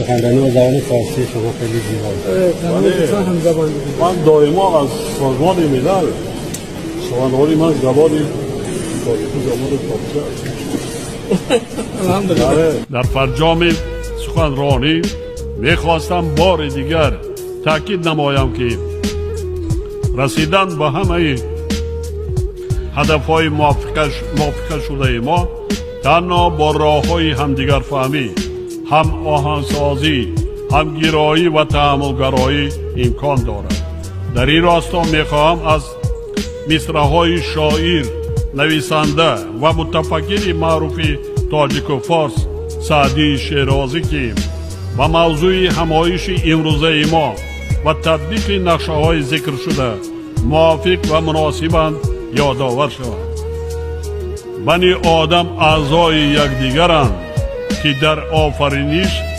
سخنرانی و زبان فارسی شما خیلی زیباست. من دائما از سازمان ملل سخنرانی من زبان در فرجام سخنرانی میخواستم بار دیگر تاکید نمایم که رسیدن به همه هدفهای موافقه شده ما تنها با راههای همدیگر فهمی، هم آهنگسازی، هم گرایی و تحملگرایی امکان دارد. در این راستا میخواهم از مصرعهای شاعر، نویسنده و متفکر معروف تاجیک و فارس سعدی شیرازی که و موضوع همایش امروزه ما و تطبیق نقشه های ذکر شده موافق و مناسبند یادآور شود. بنی آدم اعضای یکدیگرند که در آفرینش